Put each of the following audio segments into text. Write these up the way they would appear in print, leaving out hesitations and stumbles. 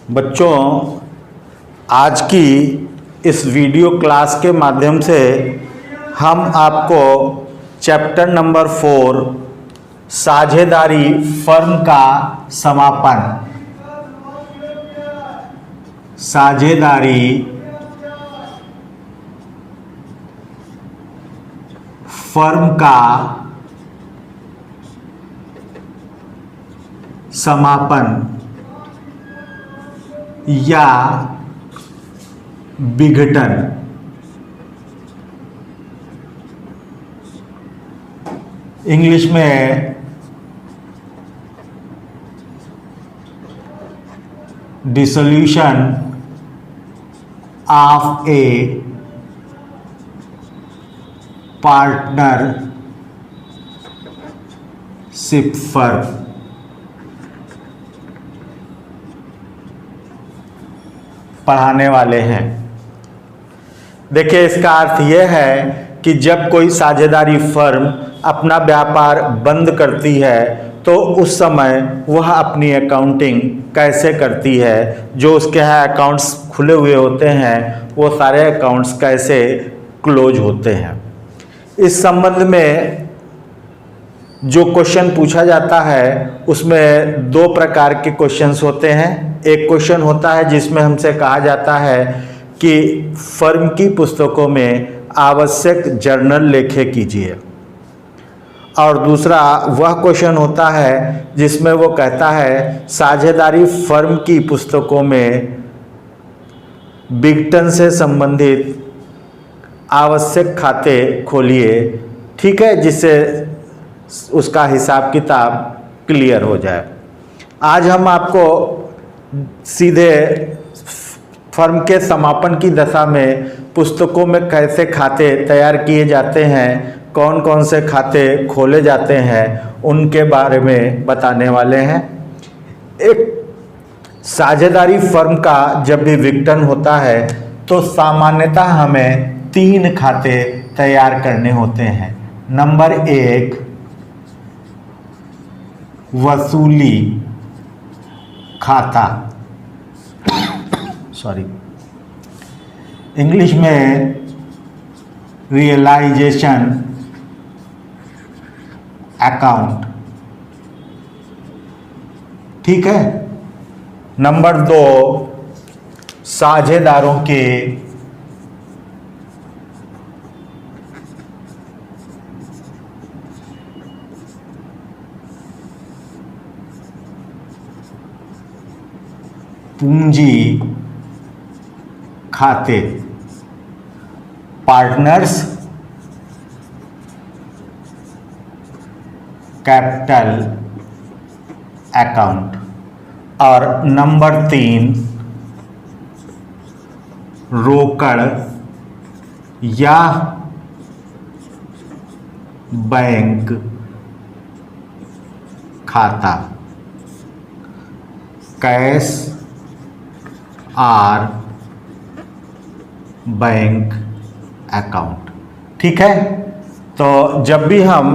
बच्चों, आज की इस वीडियो क्लास के माध्यम से हम आपको चैप्टर नंबर 4 साझेदारी फर्म का समापन, साझेदारी फर्म का समापन या विघटन, इंग्लिश में dissolution of A partnership firm. पढ़ाने वाले हैं। देखिए, इसका अर्थ यह है कि जब कोई साझेदारी फर्म अपना व्यापार बंद करती है तो उस समय वह अपनी अकाउंटिंग कैसे करती है, जो उसके यहाँ अकाउंट्स खुले हुए होते हैं वो सारे अकाउंट्स कैसे क्लोज होते हैं। इस संबंध में जो क्वेश्चन पूछा जाता है उसमें दो प्रकार के क्वेश्चंस होते हैं। एक क्वेश्चन होता है जिसमें हमसे कहा जाता है कि फर्म की पुस्तकों में आवश्यक जर्नल लेखे कीजिए, और दूसरा वह क्वेश्चन होता है जिसमें वो कहता है साझेदारी फर्म की पुस्तकों में विघटन से संबंधित आवश्यक खाते खोलिए, ठीक है, जिससे उसका हिसाब किताब क्लियर हो जाए। आज हम आपको सीधे फर्म के समापन की दशा में पुस्तकों में कैसे खाते तैयार किए जाते हैं, कौन कौन से खाते खोले जाते हैं, उनके बारे में बताने वाले हैं। एक साझेदारी फर्म का जब भी विघटन होता है तो सामान्यतः हमें 3 खाते तैयार करने होते हैं। नंबर 1 वसूली खाता, सॉरी, इंग्लिश में रियलाइजेशन अकाउंट, ठीक है। नंबर 2 साझेदारों के पूंजी खाते, पार्टनर्स कैपिटल अकाउंट, और नंबर 3 रोकड़ या बैंक खाता, कैश आर बैंक अकाउंट, ठीक है। तो जब भी हम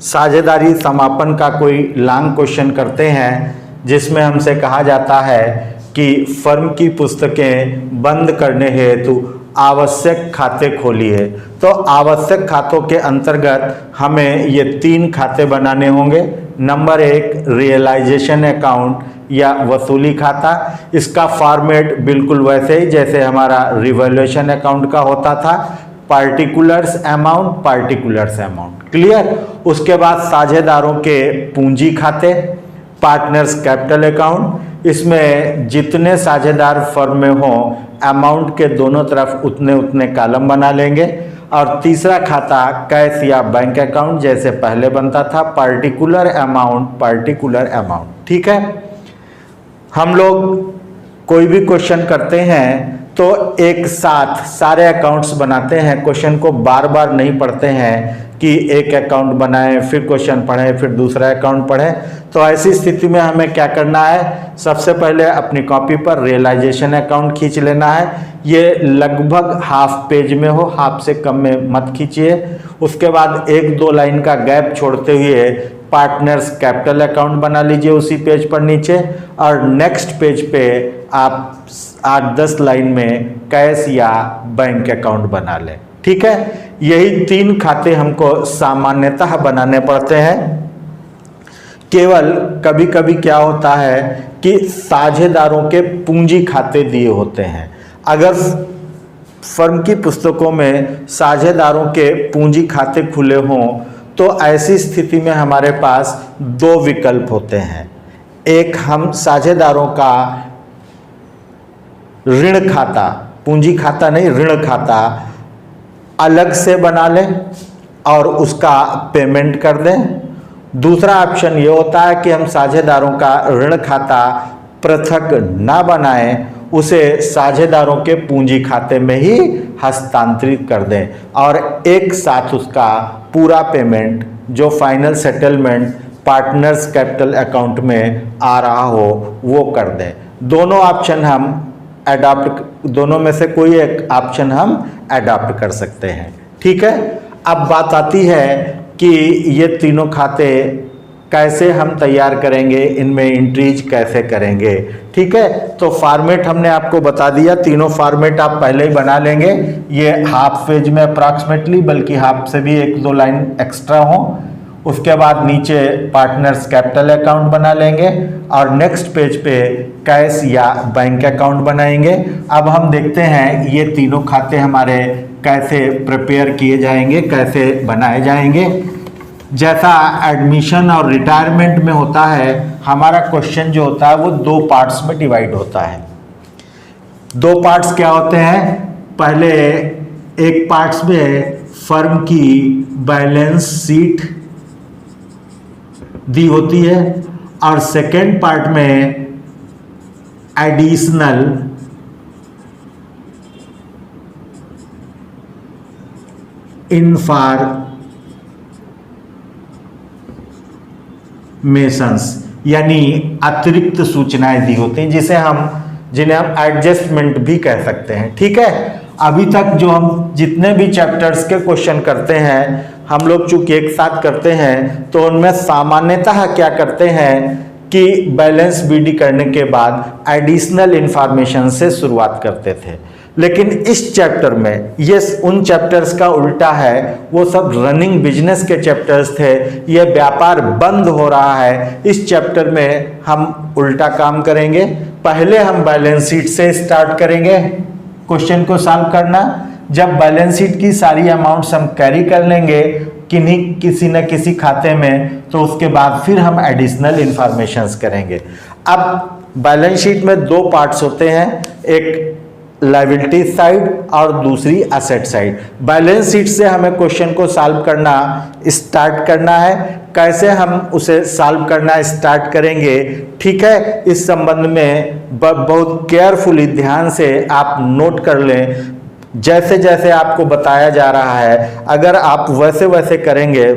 साझेदारी समापन का कोई लॉन्ग क्वेश्चन करते हैं जिसमें हमसे कहा जाता है कि फर्म की पुस्तकें बंद करने हेतु आवश्यक खाते खोलिए, तो आवश्यक खातों के अंतर्गत हमें ये 3 खाते बनाने होंगे। नंबर 1 रियलाइजेशन अकाउंट या वसूली खाता, इसका फॉर्मेट बिल्कुल वैसे ही जैसे हमारा रिवैल्यूएशन अकाउंट का होता था, particulars amount, particulars amount, clear. उसके बाद साझेदारों के पूंजी खाते, पार्टनर्स कैपिटल अकाउंट, इसमें जितने साझेदार फर्म में हों अमाउंट के दोनों तरफ उतने उतने कॉलम बना लेंगे। और तीसरा खाता कैश या बैंक अकाउंट जैसे पहले बनता था, पार्टिकुलर अमाउंट, पार्टिकुलर अमाउंट, ठीक है। हम लोग कोई भी क्वेश्चन करते हैं तो एक साथ सारे अकाउंट्स बनाते हैं, क्वेश्चन को बार बार नहीं पढ़ते हैं कि एक अकाउंट बनाएं फिर क्वेश्चन पढ़ें फिर दूसरा अकाउंट पढ़ें। तो ऐसी स्थिति में हमें क्या करना है, सबसे पहले अपनी कॉपी पर रियलाइजेशन अकाउंट खींच लेना है। ये लगभग हाफ पेज में हो, हाफ से कम में मत खींचिए। उसके बाद 1-2 लाइन का गैप छोड़ते हुए पार्टनर्स कैपिटल अकाउंट बना लीजिए उसी पेज पर नीचे, और नेक्स्ट पेज पे आप 8-10 लाइन में कैश या बैंक अकाउंट बना लें। ठीक है, यही 3 खाते हमको सामान्यतः बनाने पड़ते हैं। केवल कभी कभी क्या होता है कि साझेदारों के पूंजी खाते दिए होते हैं। अगर फर्म की पुस्तकों में साझेदारों के पूंजी खाते खुले हों तो ऐसी स्थिति में हमारे पास 2 विकल्प होते हैं। एक, हम साझेदारों का ऋण खाता, पूंजी खाता नहीं ऋण खाता अलग से बना लें और उसका पेमेंट कर दें। दूसरा ऑप्शन ये होता है कि हम साझेदारों का ऋण खाता पृथक ना बनाएं, उसे साझेदारों के पूंजी खाते में ही हस्तांतरित कर दें और एक साथ उसका पूरा पेमेंट जो final settlement partners capital account में आ रहा हो वो कर दें। दोनों ऑप्शन हम अडॉप्ट, दोनों में से कोई एक ऑप्शन हम अडॉप्ट कर सकते हैं। ठीक है, अब बात आती है कि ये तीनों खाते कैसे हम तैयार करेंगे, इनमें एंट्रीज कैसे करेंगे। ठीक है, तो फॉर्मेट हमने आपको बता दिया, तीनों फॉर्मेट आप पहले ही बना लेंगे। ये हाफ पेज में अप्रॉक्सीमेटली, बल्कि हाफ से भी 1-2 लाइन एक्स्ट्रा हो। उसके बाद नीचे पार्टनर्स कैपिटल अकाउंट बना लेंगे और नेक्स्ट पेज पे कैश या बैंक अकाउंट बनाएंगे। अब हम देखते हैं ये तीनों खाते हमारे कैसे प्रिपेयर किए जाएंगे, कैसे बनाए जाएंगे। जैसा एडमिशन और रिटायरमेंट में होता है, हमारा क्वेश्चन जो होता है वो 2 पार्ट्स में डिवाइड होता है। 2 पार्ट्स क्या होते हैं? पहले एक पार्ट्स में फर्म की बैलेंस शीट दी होती है और सेकेंड पार्ट में एडिशनल इंफॉर्मेशंस यानी अतिरिक्त सूचनाएं दी होती हैं, जिन्हें हम एडजस्टमेंट भी कह सकते हैं। ठीक है, अभी तक जो हम जितने भी चैप्टर्स के क्वेश्चन करते हैं, हम लोग चूंकि एक साथ करते हैं तो उनमें सामान्यतः क्या करते हैं कि बैलेंस बीडी करने के बाद एडिशनल इंफॉर्मेशन से शुरुआत करते थे। लेकिन इस चैप्टर में ये उन चैप्टर्स का उल्टा है, वो सब रनिंग बिजनेस के चैप्टर्स थे, ये व्यापार बंद हो रहा है। इस चैप्टर में हम उल्टा काम करेंगे। पहले हम बैलेंस शीट से स्टार्ट करेंगे क्वेश्चन को सॉल्व करना। जब बैलेंस शीट की सारी अमाउंट्स हम कैरी कर लेंगे किसी न किसी खाते में, तो उसके बाद फिर हम एडिशनल इंफॉर्मेशंस करेंगे। अब बैलेंस शीट में 2 पार्ट्स होते हैं, एक लायबिलिटी साइड और दूसरी एसेट साइड। बैलेंस शीट से हमें क्वेश्चन को सॉल्व करना स्टार्ट करना है। कैसे हम उसे सॉल्व करना स्टार्ट करेंगे, ठीक है, इस संबंध में बहुत केयरफुली ध्यान से आप नोट कर लें। जैसे जैसे आपको बताया जा रहा है, अगर आप वैसे वैसे करेंगे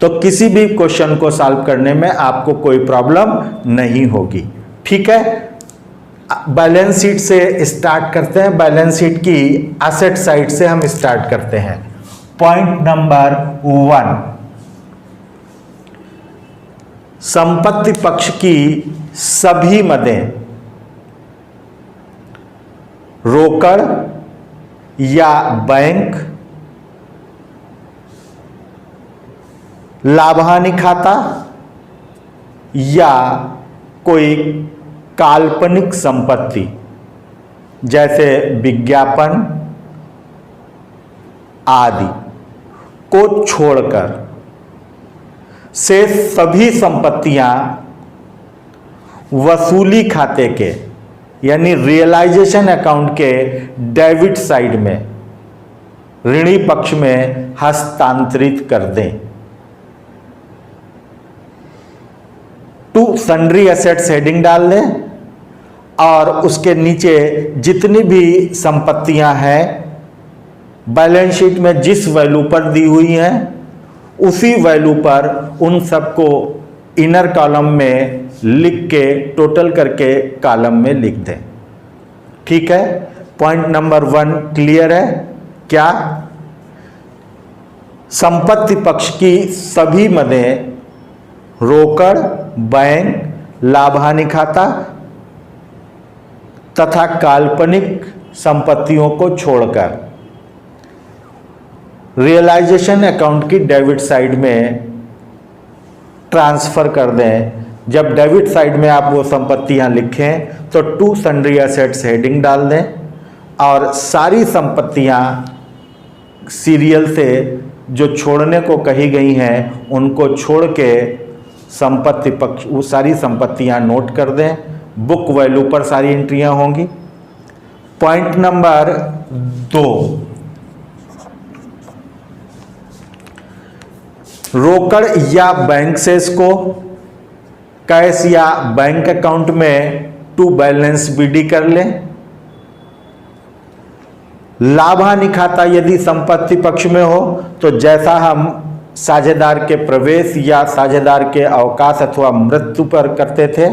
तो किसी भी क्वेश्चन को सॉल्व करने में आपको कोई प्रॉब्लम नहीं होगी। ठीक है, बैलेंस शीट से स्टार्ट करते हैं। बैलेंस शीट की एसेट साइड से हम स्टार्ट करते हैं। पॉइंट नंबर 1, संपत्ति पक्ष की सभी मदें रोकड़ या बैंक, लाभहानि खाता या कोई काल्पनिक संपत्ति जैसे विज्ञापन आदि को छोड़कर से सभी संपत्तियां वसूली खाते के यानी रियलाइजेशन अकाउंट के डेबिट साइड में ऋणी पक्ष में हस्तांतरित कर दें। टू सन्ड्री एसेट्स हेडिंग डाल दें और उसके नीचे जितनी भी संपत्तियां हैं बैलेंस शीट में जिस वैल्यू पर दी हुई हैं उसी वैल्यू पर उन सबको इनर कॉलम में लिख के टोटल करके कॉलम में लिख दें। ठीक है, पॉइंट नंबर 1 क्लियर है क्या? संपत्ति पक्ष की सभी मदें रोकड़, बैंक, लाभ हानि खाता तथा काल्पनिक संपत्तियों को छोड़कर रियलाइजेशन अकाउंट की डेबिट साइड में ट्रांसफर कर दें। जब डेबिट साइड में आप वो संपत्तियां लिखें तो टू सन्ड्री एसेट्स हेडिंग डाल दें और सारी संपत्तियां सीरियल से जो छोड़ने को कही गई हैं उनको छोड़ के संपत्ति पक्ष वो सारी संपत्तियां नोट कर दें। बुक वैल्यू पर सारी एंट्रियां होंगी। पॉइंट नंबर 2, रोकड़ या बैंक शेष को कैश या बैंक अकाउंट में टू बैलेंस बीडी कर लें। लाभ हानि खाता यदि संपत्ति पक्ष में हो तो जैसा हम साझेदार के प्रवेश या साझेदार के अवकाश अथवा मृत्यु पर करते थे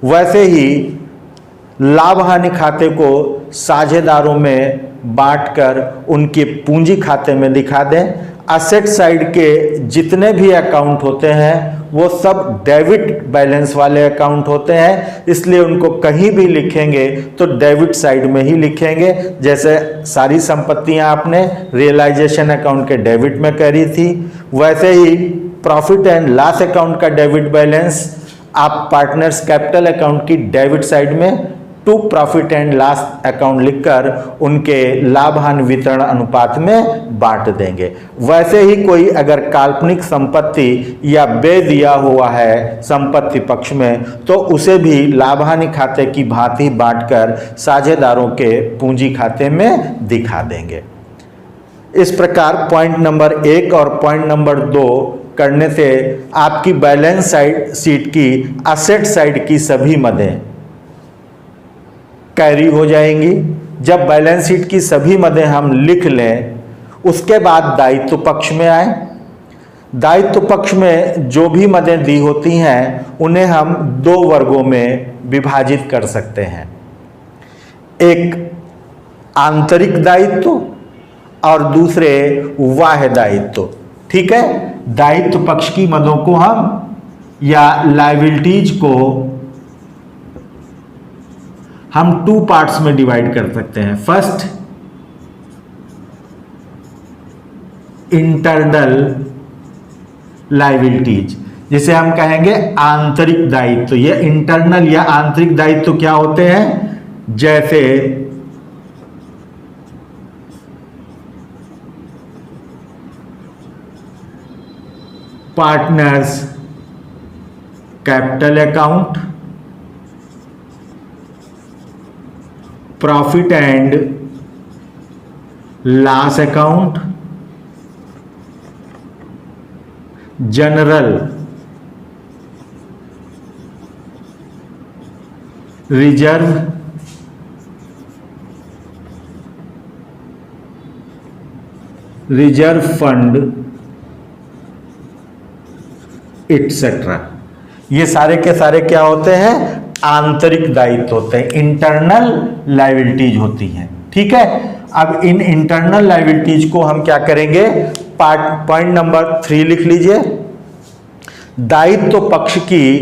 वैसे ही लाभ हानि खाते को साझेदारों में बांटकर उनके पूंजी खाते में दिखा दें। असेट साइड के जितने भी अकाउंट होते हैं वो सब डेबिट बैलेंस वाले अकाउंट होते हैं, इसलिए उनको कहीं भी लिखेंगे तो डेबिट साइड में ही लिखेंगे। जैसे सारी संपत्तियां आपने रियलाइजेशन अकाउंट के डेबिट में करी थी, वैसे ही प्रॉफिट एंड लॉस अकाउंट का डेबिट बैलेंस आप पार्टनर्स कैपिटल अकाउंट की डेबिट साइड में to profit and loss account लिखकर उनके लाभ हानि वितरण अनुपात में बांट देंगे। वैसे ही कोई अगर काल्पनिक संपत्ति या व्यय दिया हुआ है संपत्ति पक्ष में तो उसे भी लाभ हानि खाते की भांति बांटकर साझेदारों के पूंजी खाते में दिखा देंगे। इस प्रकार पॉइंट नंबर 1 और पॉइंट नंबर 2 करने से आपकी बैलेंस शीट की असेट साइड की सभी मदें कैरी हो जाएंगी। जब बैलेंस शीट की सभी मदें हम लिख लें उसके बाद दायित्व पक्ष में आए। दायित्व पक्ष में जो भी मदें दी होती हैं उन्हें हम 2 वर्गों में विभाजित कर सकते हैं, एक आंतरिक दायित्व और दूसरे बाह्य दायित्व। ठीक है, दायित्व पक्ष की मदों को हम या लायबिलिटीज को हम 2 पार्ट्स में डिवाइड कर सकते हैं। फर्स्ट, इंटरनल लायबिलिटीज, जिसे हम कहेंगे आंतरिक दायित्व। ये इंटरनल या आंतरिक दायित्व क्या होते हैं? जैसे partners capital account, profit and loss account, general reserve, reserve fund etcetera. ये सारे के सारे क्या होते हैं? आंतरिक दायित्व होते हैं, इंटरनल लायबिलिटीज होती हैं। ठीक है, अब इन इंटरनल लायबिलिटीज को हम क्या करेंगे? पॉइंट नंबर 3 लिख लीजिए। दायित्व पक्ष की,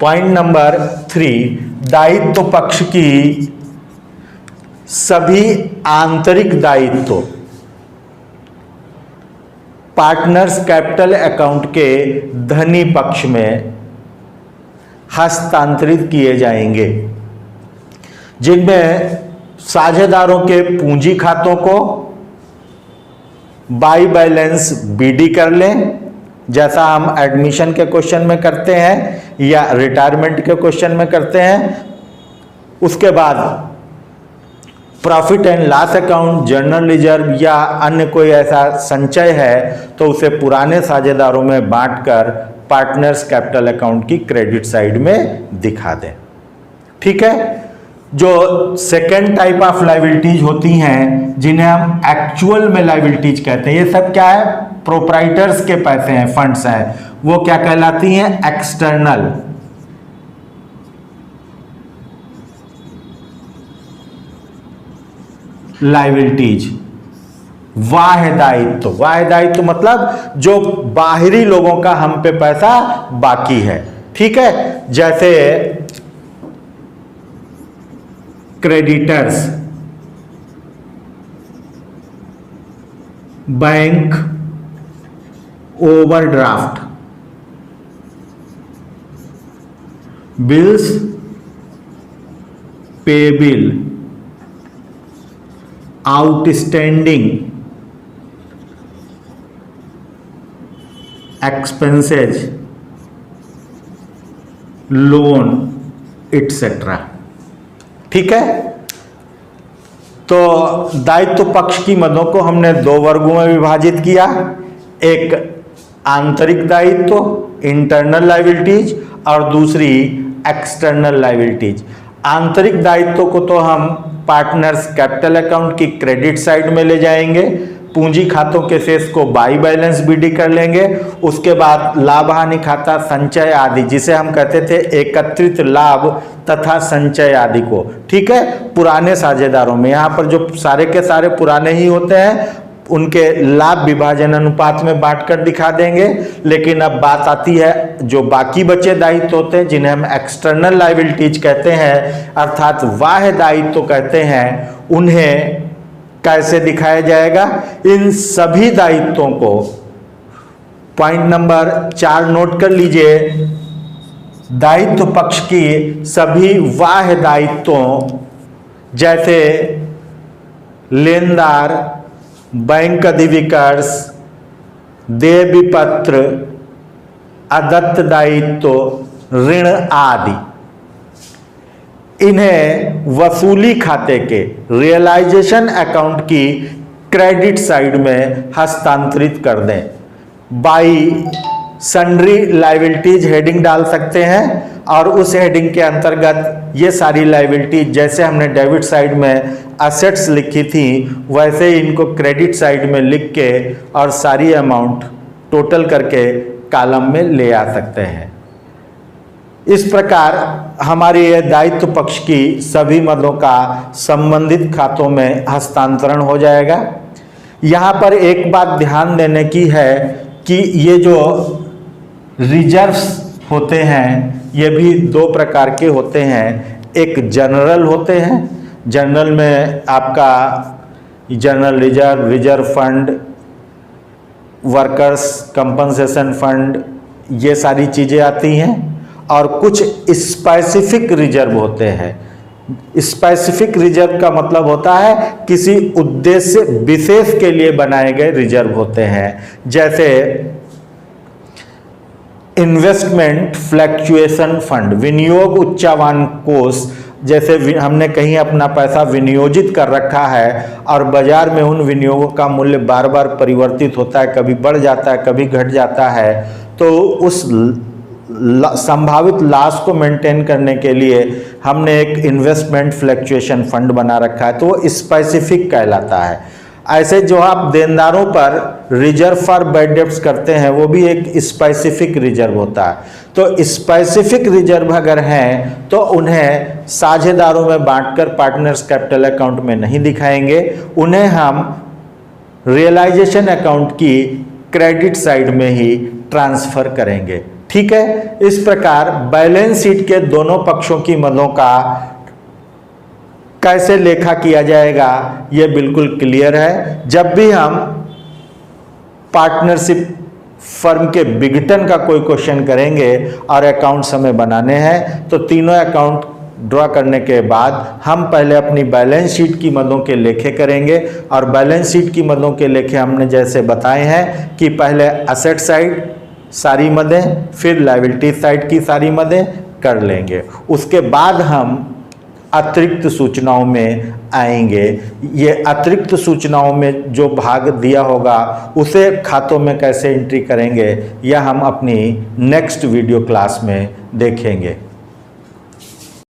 पॉइंट नंबर 3, दायित्व पक्ष की सभी आंतरिक दायित्व पार्टनर्स कैपिटल अकाउंट के धनी पक्ष में हस्तांतरित किए जाएंगे, जिनमें साझेदारों के पूंजी खातों को बाई बैलेंस बीडी कर लें, जैसा हम एडमिशन के क्वेश्चन में करते हैं या रिटायरमेंट के क्वेश्चन में करते हैं। उसके बाद profit and loss account, general reserve या अन्य कोई ऐसा संचय है तो उसे पुराने साझेदारों में बांटकर पार्टनर्स कैपिटल अकाउंट की क्रेडिट साइड में दिखा दें। ठीक है, जो सेकेंड टाइप ऑफ लायबिलिटीज होती हैं जिन्हें हम एक्चुअल में लायबिलिटीज कहते हैं, ये सब क्या है? प्रोप्राइटर्स के पैसे हैं, फंड्स हैं, वो क्या कहलाती हैं? External liabilities. बाह्य दायित्व। बाह्य दायित्व मतलब जो बाहरी लोगों का हम पे पैसा बाकी है, ठीक है। जैसे creditors, bank overdraft, bills payable, outstanding expenses, loan etcetera, ठीक है। तो दायित्व पक्ष की मदों को हमने दो वर्गों में विभाजित किया, एक आंतरिक दायित्व इंटरनल लायबिलिटीज और दूसरी एक्सटर्नल लायबिलिटीज। आंतरिक दायित्व को तो हम पार्टनर्स कैपिटल अकाउंट की क्रेडिट साइड में ले जाएंगे, पूंजी खातों के शेष को बाई बैलेंस बीडी कर लेंगे, उसके बाद लाभ हानि खाता, संचय आदि, जिसे हम कहते थे एकत्रित लाभ तथा संचय आदि को, ठीक है, पुराने साझेदारों में। यहाँ पर जो सारे के सारे पुराने ही होते हैं उनके लाभ विभाजन अनुपात में बांटकर दिखा देंगे। लेकिन अब बात आती है जो बाकी बचे दायित्व होते हैं जिन्हें हम एक्सटर्नल लायबिलिटीज कहते हैं अर्थात बाह्य दायित्व कहते हैं, उन्हें कैसे दिखाया जाएगा। इन सभी दायित्वों को पॉइंट नंबर 4 नोट कर लीजिए। दायित्व पक्ष की सभी बाह्य दायित्वों जैसे लेनदार, बैंक अधिविकर्ष, देय विपत्र, अदत्त दायित्व, ऋण आदि, इन्हें वसूली खाते के रियलाइजेशन अकाउंट की क्रेडिट साइड में हस्तांतरित कर दें। बाई सन्ड्री लायबिलिटीज हेडिंग डाल सकते हैं और उस हेडिंग के अंतर्गत ये सारी लायबिलिटीज, जैसे हमने डेबिट साइड में असेट्स लिखी थी वैसे ही इनको क्रेडिट साइड में लिख के और सारी अमाउंट टोटल करके कॉलम में ले आ सकते हैं। इस प्रकार हमारे ये दायित्व पक्ष की सभी मदों का संबंधित खातों में हस्तांतरण हो जाएगा। यहाँ पर एक बात ध्यान देने की है कि ये जो रिजर्व्स होते हैं ये भी दो प्रकार के होते हैं। एक जनरल होते हैं, जनरल में आपका general reserve, reserve fund, workers compensation fund, ये सारी चीज़ें आती हैं। और कुछ स्पेसिफिक रिजर्व होते हैं। स्पेसिफिक रिजर्व का मतलब होता है किसी उद्देश्य विशेष के लिए बनाए गए रिजर्व होते हैं। जैसे इन्वेस्टमेंट फ्लैक्चुएशन फंड, विनियोग उच्चावान कोष, जैसे हमने कहीं अपना पैसा विनियोजित कर रखा है और बाजार में उन विनियोगों का मूल्य बार बार परिवर्तित होता है, कभी बढ़ जाता है कभी घट जाता है, तो उस संभावित लॉस को मेंटेन करने के लिए हमने एक इन्वेस्टमेंट फ्लैक्चुएशन फंड बना रखा है, तो वो स्पेसिफिक कहलाता है। ऐसे जो आप देनदारों पर रिजर्व फॉर बैड डेब्ट्स करते हैं वो भी एक स्पेसिफिक रिजर्व होता है। तो स्पेसिफिक रिजर्व अगर हैं तो उन्हें साझेदारों में बांटकर पार्टनर्स कैपिटल अकाउंट में नहीं दिखाएंगे, उन्हें हम रियलाइजेशन अकाउंट की क्रेडिट साइड में ही ट्रांसफर करेंगे, ठीक है। इस प्रकार बैलेंस शीट के दोनों पक्षों की मदों का कैसे लेखा किया जाएगा यह बिल्कुल क्लियर है। जब भी हम पार्टनरशिप फर्म के विघटन का कोई क्वेश्चन करेंगे और अकाउंट्स हमें बनाने हैं तो तीनों अकाउंट ड्रॉ करने के बाद हम पहले अपनी बैलेंस शीट की मदों के लेखे करेंगे। और बैलेंस शीट की मदों के लेखे हमने जैसे बताए हैं कि पहले असेट साइड सारी मदें, फिर लायबिलिटी साइड की सारी मदें कर लेंगे। उसके बाद हम अतिरिक्त सूचनाओं में आएंगे। ये अतिरिक्त सूचनाओं में जो भाग दिया होगा उसे खातों में कैसे एंट्री करेंगे यह हम अपनी नेक्स्ट वीडियो क्लास में देखेंगे।